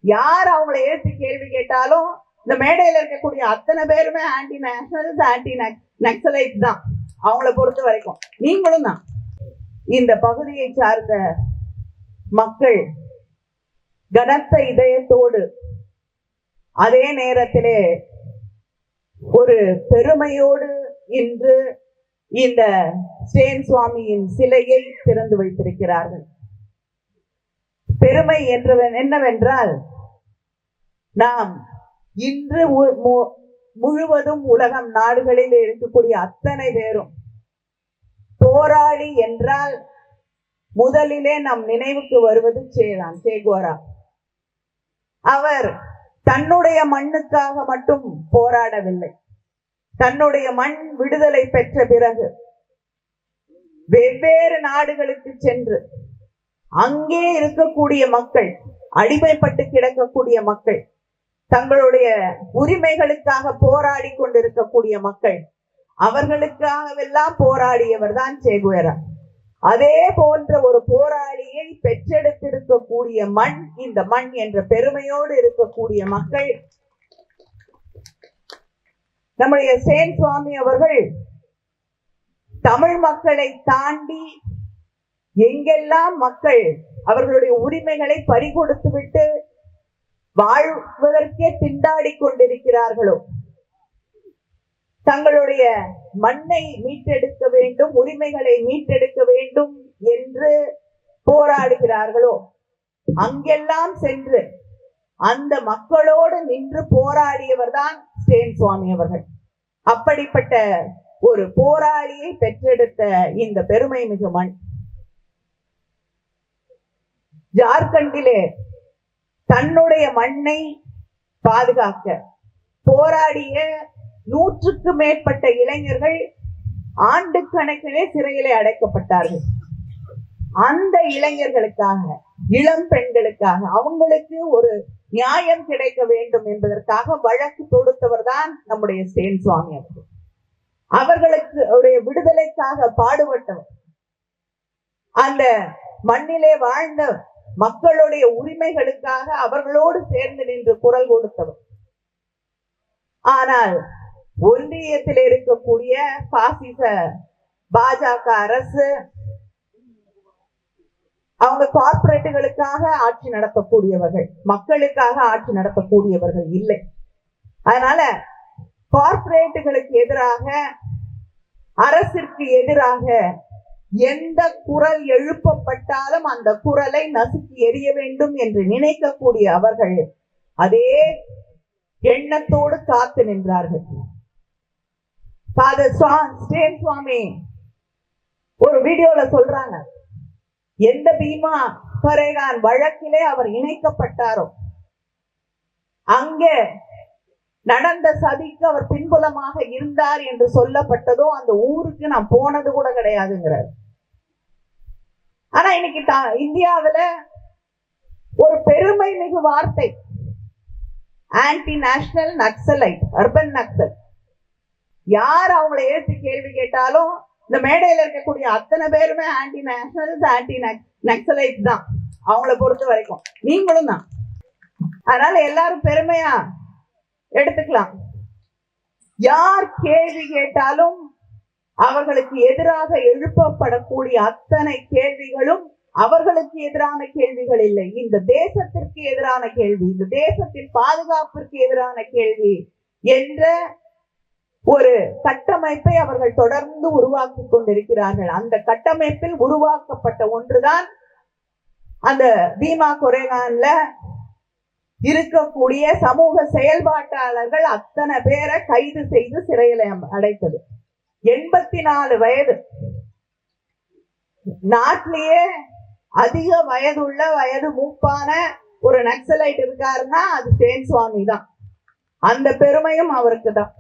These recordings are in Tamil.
யார் அவங்களை ஏற்று கேள்வி கேட்டாலும் இந்த மேடையில இருக்கக்கூடிய அத்தனை பேருமே ஆன்டி நேஷனல்ஸ், ஆன்டி நக்சலைட் தான் அவங்கள பொறுத்த வரைக்கும். நீங்களும் தான். இந்த பகுதியை சார்ந்த மக்கள் கனத்த இதயத்தோடு அதே நேரத்திலே ஒரு பெருமையோடு இன்று இந்த ஸ்டேன் சுவாமியின் சிலையை திறந்து வைத்திருக்கிறார்கள். பெருமை என்னவென்றால், நாம் இன்று முழுவதும் உலகம் நாடுகளில் இருக்கக்கூடிய அத்தனை பேரும் போராளி என்றால் முதலிலே நம் நினைவுக்கு வருவது சே குவேரா. அவர் தன்னுடைய மண்ணுக்காக மட்டும் போராடவில்லை. தன்னுடைய மண் விடுதலை பெற்ற பிறகு வெவ்வேறு நாடுகளுக்கு சென்று அங்கே இருக்கக்கூடிய மக்கள், அடிமைப்பட்டு கிடக்கக்கூடிய மக்கள், தங்களுடைய உரிமைகளுக்காக போராடி கொண்டிருக்கக்கூடிய மக்கள், அவர்களுக்காகவெல்லாம் போராடியவர் தான் சே குவேரா. அதே போன்ற ஒரு போராளியை பெற்றெடுத்திருக்கக்கூடிய மண் இந்த மண் என்ற பெருமையோடு இருக்கக்கூடிய மக்கள். நம்முடைய ஸ்டேன் சுவாமி அவர்கள் தமிழ் மக்களை தாண்டி எங்கெல்லாம் மக்கள் அவர்களுடைய உரிமைகளை பறிகொடுத்து விட்டு வாழ்வதற்கே திண்டாடி கொண்டிருக்கிறார்களோ, தங்களுடைய மண்ணை மீட்டெடுக்க வேண்டும், உரிமைகளை மீட்டெடுக்க வேண்டும் என்று போராடுகிறார்களோ, அங்கெல்லாம் சென்று அந்த மக்களோடு நின்று போராடியவர் தான் ஸ்டேன் சுவாமி அவர்கள். அப்படிப்பட்ட ஒரு போராளியை பெற்றெடுத்த இந்த பெருமை மிகு மண். ஜார்க்கண்டிலே தன்னுடைய மண்ணை பாதுகாக்க போராடிய 100க்கு மேற்பட்ட இளைஞர்கள் ஆண்டு கணக்கிலே சிறையிலே அடைக்கப்பட்டார்கள். அந்த இளைஞர்களுக்காக, இளம் பெண்களுக்காக, அவங்களுக்கு ஒரு நியாயம் கிடைக்க வேண்டும் என்பதற்காக வழக்கு தொடுத்தவர் தான் நம்முடைய ஸ்டேன் சுவாமி அவர்கள். அவர்களுக்கு விடுதலைக்காக பாடுபட்டவர், அந்த மண்ணிலே வாழ்ந்த மக்களுடைய உரிமைகளுக்காக அவர்களோடு சேர்ந்து நின்று குரல் கொடுத்தவர். ஆனால் ஒன்றியத்தில் இருக்கக்கூடிய பாசிச பாஜக அரசு அவங்க கார்ப்பரேட்டுகளுக்காக ஆட்சி நடத்தக்கூடியவர்கள், மக்களுக்காக ஆட்சி நடத்தக்கூடியவர்கள் இல்லை. அதனால கார்ப்பரேட்டுகளுக்கு எதிராக, அரசிற்கு எதிராக எந்த குரல் எழுப்பப்பட்டாலும் அந்த குரலை நசுக்கி எறிய வேண்டும் என்று நினைக்கக்கூடிய அவர்கள் அதே எண்ணத்தோடு காத்து நின்றார்கள். ஃபாதர் ஸ்டேன் சுவாமி ஒரு வீடியோல சொல்றாங்க, எந்த பீமா கொரேகான் வழக்கிலே அவர் இணைக்கப்பட்டாரோ அங்கே நடந்த சதிக்கு அவர் பின்புலமாக இருந்தார் என்று சொல்லப்பட்டதோ அந்த ஊருக்கு நான் போனது கூட கிடையாதுங்கிறார். ஆனா இன்னைக்கு இந்தியாவில ஒரு பெருமை மிகு வார்த்தை anti national Naxalite, urban Naxal. யார் அவங்களை ஏற்று கேள்வி கேட்டாலும் இந்த மேடையில இருக்கக்கூடிய அத்தனை பேருமே ஆன்டி நேஷனல்ஸ், ஆன்டி நக்சலைட் தான் அவங்களை பொறுத்த வரைக்கும். நீங்களும் தான். அதனால எல்லாரும் பெருமையா எடுத்துக்கலாம். யார் கேள்வி கேட்டாலும் அவர்களுக்கு எதிராக எழுப்பப்படக்கூடிய அத்தனை கேள்விகளும் அவர்களுக்கு எதிரான கேள்விகள் இல்லை, இந்த தேசத்திற்கு எதிரான கேள்வி, இந்த தேசத்தின் பாதுகாப்பிற்கு எதிரான கேள்வி என்ற ஒரு கட்டமைப்பை அவர்கள் தொடர்ந்து உருவாக்கி கொண்டிருக்கிறார்கள். அந்த கட்டமைப்பில் உருவாக்கப்பட்ட ஒன்றுதான் அந்த பீமா கொரேகான்ல இருக்கக்கூடிய சமூக செயல்பாட்டாளர்கள் அத்தனை பேரை கைது செய்து சிறையில் அடைத்தது. 84 வயது. நாட்டிலேயே அதிக வயதுள்ள, வயது மூப்பான ஒரு நக்சலைட் இருக்காருன்னா அது ஸ்டேன் சுவாமி தான். அந்த பெருமையும் அவருக்கு தான்.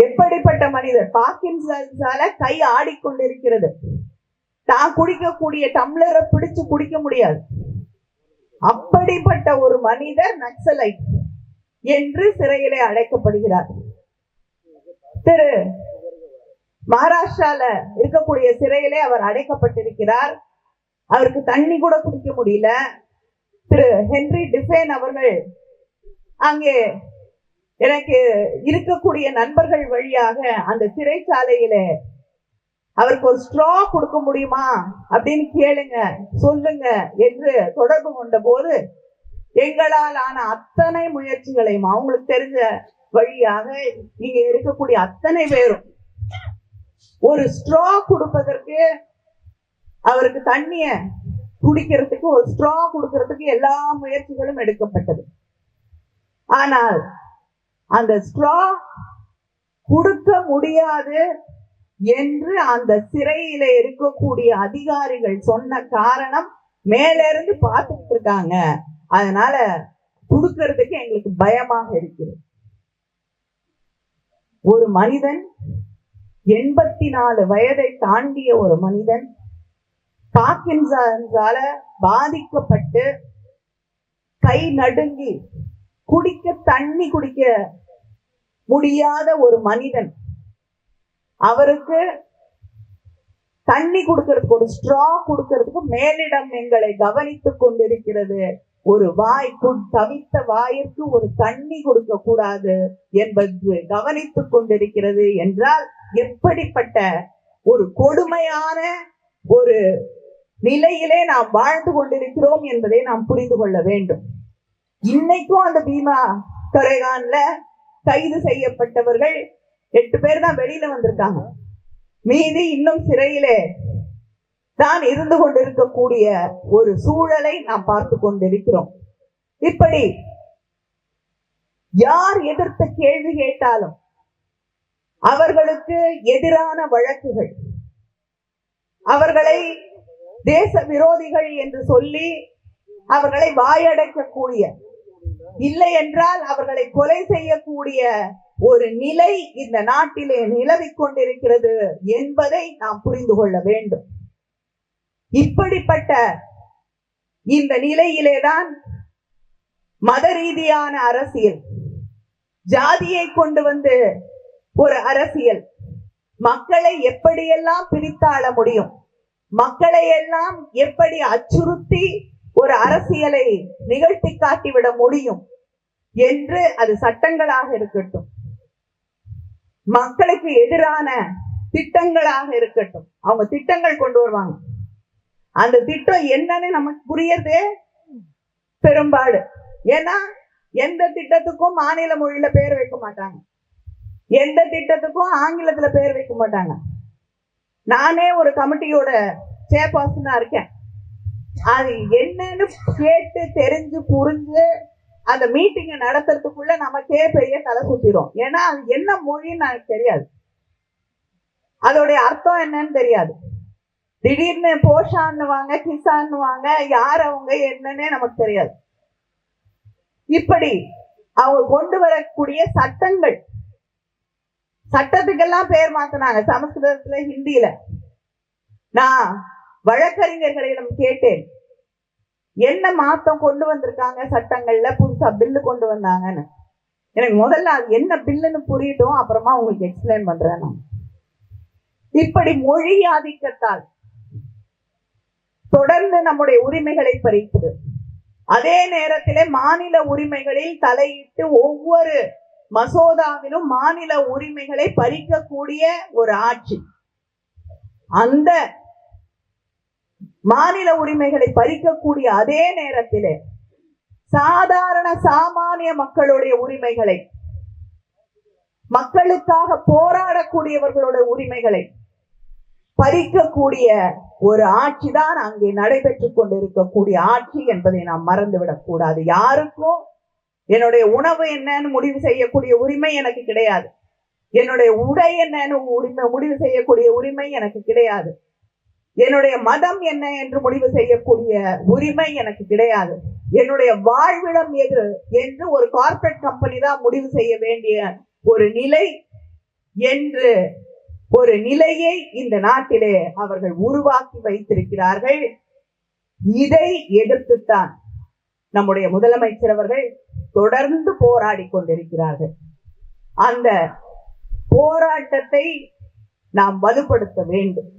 எப்படிப்பட்ட மனிதர்! பார்க்கின்சன்ஸால கை ஆடிக்கொண்டிருக்கிறது. தான் குடிக்கக்கூடிய டம்ளரை பிடிச்சு குடிக்க முடியாது. அப்படிப்பட்ட ஒரு மனிதர் நக்சலைட் என்று சிறையிலே அடைக்கப்படுகிறார். திரு மகாராஷ்டிரால இருக்கக்கூடிய சிறையிலே அவர் அடைக்கப்பட்டிருக்கிறார். அவருக்கு தண்ணி கூட குடிக்க முடியல. திரு ஹென்றி டிஃபேன் அவர்கள் அங்கே எனக்கு இருக்கக்கூடிய நண்பர்கள் வழியாக அந்த சிறைச்சாலையில அவருக்கு ஒரு ஸ்ட்ரா கொடுக்க முடியுமா அப்படின்னு கேளுங்க, சொல்லுங்க என்று தொடர்பு கொண்ட போது எங்களால் ஆன அத்தனை முயற்சிகளையும் அவங்களுக்கு தெரிஞ்ச வழியாக இங்க இருக்கக்கூடிய அத்தனை பேரும் ஒரு ஸ்ட்ரா கொடுப்பதற்கு, அவருக்கு தண்ணிய குடிக்கிறதுக்கு ஒரு ஸ்ட்ரா கொடுக்கிறதுக்கு எல்லா முயற்சிகளும் எடுக்கப்பட்டது. ஆனால் அந்த ஸ்ட்ரா கொடுக்க முடியாது என்று அந்த சிறையில இருக்கக்கூடிய அதிகாரிகள் சொன்ன காரணம் மேல இருந்து பார்த்துட்டு இருக்காங்க, அதனால கொடுக்கிறதுக்கு எங்களுக்கு பயமாக இருக்கிறது. ஒரு மனிதன் 84 வயதை தாண்டிய ஒரு மனிதன் பார்க்கின்சன்ஸால பாதிக்கப்பட்டு கை நடுங்கி தண்ணி குடிக்க முடியாத ஒரு மனிதன், அவருக்கு தண்ணி கொடுக்கறதுக்கு ஒரு ஸ்ட்ரா கொடுக்கறதுக்கு மேலிடம் எங்களை கவனித்துக் கொண்டிருக்கிறது. ஒரு தவித்த வாயிற்கு ஒரு தண்ணி கொடுக்க கூடாது என்பது கவனித்துக் கொண்டிருக்கிறது என்றால் எப்படிப்பட்ட ஒரு கொடுமையான ஒரு நிலையிலே நாம் வாழ்ந்து கொண்டிருக்கிறோம் என்பதை நாம் புரிந்து கொள்ள வேண்டும். இன்னைக்கும் அந்த பீமா கொரேகான்ல கைது செய்யப்பட்டவர்கள் 8 பேர் தான் வெளியில வந்திருக்காங்க, மீதி இன்னும் சிறையிலே தான் இருந்து கொண்டிருக்கக்கூடிய ஒரு சூழலை நாம் பார்த்து கொண்டிருக்கிறோம். இப்படி யார் எதிர்த்து கேள்வி கேட்டாலும் அவர்களுக்கு எதிரான வழக்குகள், அவர்களை தேச விரோதிகள் என்று சொல்லி அவர்களை வாயடைக்கக்கூடிய, இல்லை என்றால் அவர்களை கொலை செய்யக்கூடிய ஒரு நிலை இந்த நாட்டிலே நிலவிக் கொண்டிருக்கிறது என்பதை நாம் புரிந்து கொள்ள வேண்டும். இப்படிப்பட்ட இந்த நிலையிலேதான் மத ரீதியான அரசியல், ஜாதியை கொண்டு வந்து ஒரு அரசியல், மக்களை எப்படியெல்லாம் பிரித்தாள முடியும், மக்களை எல்லாம் எப்படி அச்சுறுத்தி ஒரு அரசியலை நிகழ்த்தி காட்டிவிட முடியும் என்று, அது சட்டங்களாக இருக்கட்டும், மக்களுக்கு எதிரான திட்டங்களாக இருக்கட்டும், அவங்க திட்டங்கள் கொண்டு வருவாங்க. அந்த திட்டம் என்னன்னு நமக்கு புரியறதே பெரும்பாடு. ஏன்னா எந்த திட்டத்துக்கும் மாநில மொழியில பேர் வைக்க மாட்டாங்க, எந்த திட்டத்துக்கும் ஆங்கிலத்துல பேர் வைக்க மாட்டாங்க. நானே ஒரு கமிட்டியோட சேர்பர்சனா இருக்கேன். அது என்னன்னு கேட்டு தெரிஞ்சு புரிஞ்சு அந்த மீட்டிங்க நடத்துறதுக்குள்ள நமக்கே பெரிய தலை சுத்திரும். ஏன்னா அது என்ன மொழின்னு எனக்கு தெரியாது, அதோடைய அர்த்தம் என்னன்னு தெரியாது. திடீர்னு போஷான்னுவாங்க, கிசான்னுவாங்க, யார் அவங்க என்னன்னே நமக்கு தெரியாது. இப்படி அவங்க கொண்டு வரக்கூடிய சட்டங்கள், சட்டத்துக்கெல்லாம் பேர் மாத்தினாங்க சமஸ்கிருதத்துல, ஹிந்தியில. நான் வழக்கறிஞர்களிடம் கேட்டேன், என்ன மாத்தம் கொண்டு வந்திருக்காங்க சட்டங்கள்ல, புதுசா பில்லு கொண்டு வந்தாங்கன்னு. எனக்கு முதல்ல அது என்ன பில்லுன்னு புரியட்டும், அப்புறமா உங்களுக்கு எக்ஸ்பிளைன் பண்றேன். நான் இப்படி மொழி ஆதிக்கத்தால் தொடர்ந்து நம்முடைய உரிமைகளை பறிப்பது, அதே நேரத்திலே மாநில உரிமைகளில் தலையிட்டு ஒவ்வொரு மசோதாவிலும் மாநில உரிமைகளை பறிக்கக்கூடிய ஒரு ஆட்சி, அந்த மாநில உரிமைகளை பறிக்கக்கூடிய அதே நேரத்திலே சாதாரண சாமானிய மக்களுடைய உரிமைகளை, மக்களுக்காக போராடக்கூடியவர்களுடைய உரிமைகளை பறிக்கக்கூடிய ஒரு ஆட்சி தான் அங்கே நடைபெற்றுக் கொண்டிருக்கக்கூடிய ஆட்சி என்பதை நாம் மறந்துவிடக் கூடாது. யாருக்கும் என்னுடைய உணவு என்னன்னு முடிவு செய்யக்கூடிய உரிமை எனக்கு கிடையாது, என்னுடைய உடை என்னன்னு முடிவு செய்யக்கூடிய உரிமை எனக்கு கிடையாது, என்னுடைய மதம் என்ன என்று முடிவு செய்யக்கூடிய உரிமை எனக்கு கிடையாது, என்னுடைய வாழ்விடம் எது என்று ஒரு கார்ப்பரேட் கம்பெனி தான் முடிவு செய்ய வேண்டிய ஒரு நிலை என்று ஒரு நிலையை இந்த நாட்டிலே அவர்கள் உருவாக்கி வைத்திருக்கிறார்கள். இதை எதிர்த்துத்தான் நம்முடைய முதலமைச்சர் அவர்கள் தொடர்ந்து போராடி கொண்டிருக்கிறார்கள். அந்த போராட்டத்தை நாம் வலுப்படுத்த வேண்டும்.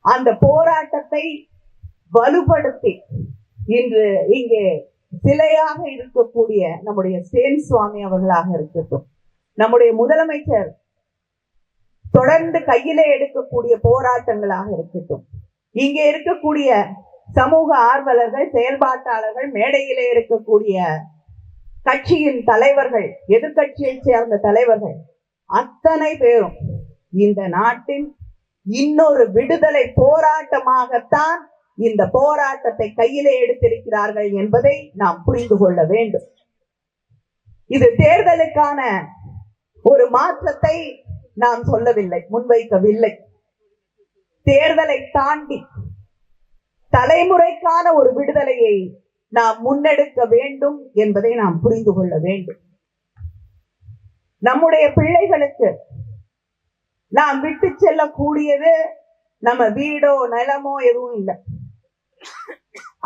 அந்த போராட்டத்தை வலுப்படுத்தி இன்று இங்கே சிலையாக இருக்கக்கூடிய நம்முடைய ஸ்டேன் சுவாமி அவர்களாக இருக்கட்டும், நம்முடைய முதலமைச்சர் தொடர்ந்து கையிலே எடுக்கக்கூடிய போராட்டங்களாக இருக்கட்டும், இங்கே இருக்கக்கூடிய சமூக ஆர்வலர்கள், செயல்பாட்டாளர்கள், மேடையிலே இருக்கக்கூடிய கட்சியின் தலைவர்கள், எதிர்கட்சியை சேர்ந்த தலைவர்கள் அத்தனை பேரும் இந்த நாட்டின் இன்னொரு விடுதலை போராட்டமாகத்தான் இந்த போராட்டத்தை கையிலே எடுத்திருக்கிறார்கள் என்பதை நாம் புரிந்து கொள்ள வேண்டும். இது தேர்தலுக்கான ஒரு மாற்றத்தை நாம் சொல்லவில்லை, முன்வைக்கவில்லை. தேர்தலை தாண்டி தலைமுறைக்கான ஒரு விடுதலையை நாம் முன்னெடுக்க வேண்டும் என்பதை நாம் புரிந்து கொள்ள வேண்டும். நம்முடைய பிள்ளைகளுக்கு நாம் விட்டு செல்லக்கூடியது நம்ம வீடோ நிலமோ எதுவும் இல்லை.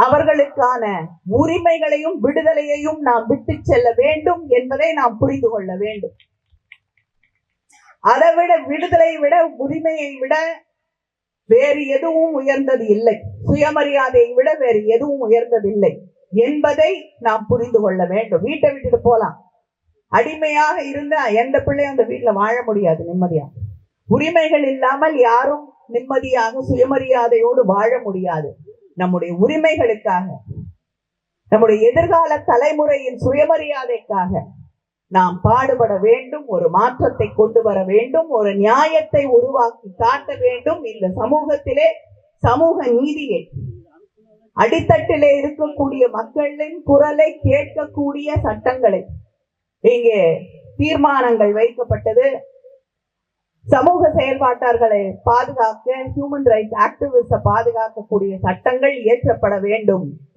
அவர்களுக்கான உரிமைகளையும் விடுதலையையும் நாம் விட்டு செல்ல வேண்டும் என்பதை நாம் புரிந்து கொள்ள வேண்டும். அதை விட, விடுதலையை விட, உரிமையை விட வேறு எதுவும் உயர்ந்தது இல்லை. சுயமரியாதையை விட வேறு எதுவும் உயர்ந்ததில்லை என்பதை நாம் புரிந்து கொள்ள வேண்டும். வீட்டை விட்டுட்டு போலாம், அடிமையாக இருந்தா எந்த பிள்ளையும் அந்த வீட்டுல வாழ முடியாது நிம்மதியா. உரிமைகள் இல்லாமல் யாரும் நிம்மதியாக சுயமரியாதையோடு வாழ முடியாது. நம்முடைய உரிமைகளுக்காக, நம்முடைய எதிர்கால தலைமுறையின் சுயமரியாதைக்காக நாம் பாடுபட வேண்டும். ஒரு மாற்றத்தை கொண்டு வர வேண்டும். ஒரு நியாயத்தை உருவாக்கி காட்ட வேண்டும். இந்த சமூகத்திலே சமூக நீதியை, அடித்தட்டிலே இருக்கக்கூடிய மக்களின் குரலை கேட்கக்கூடிய சட்டங்களை, இங்கே தீர்மானங்கள் வைக்கப்பட்டது. சமூக செயல்பாட்டாளர்களை பாதுகாக்க, ஹியூமன் ரைட்ஸ் ஆக்டிவிஸ்ட பாதுகாக்கக்கூடிய சட்டங்கள் இயற்றப்பட வேண்டும்.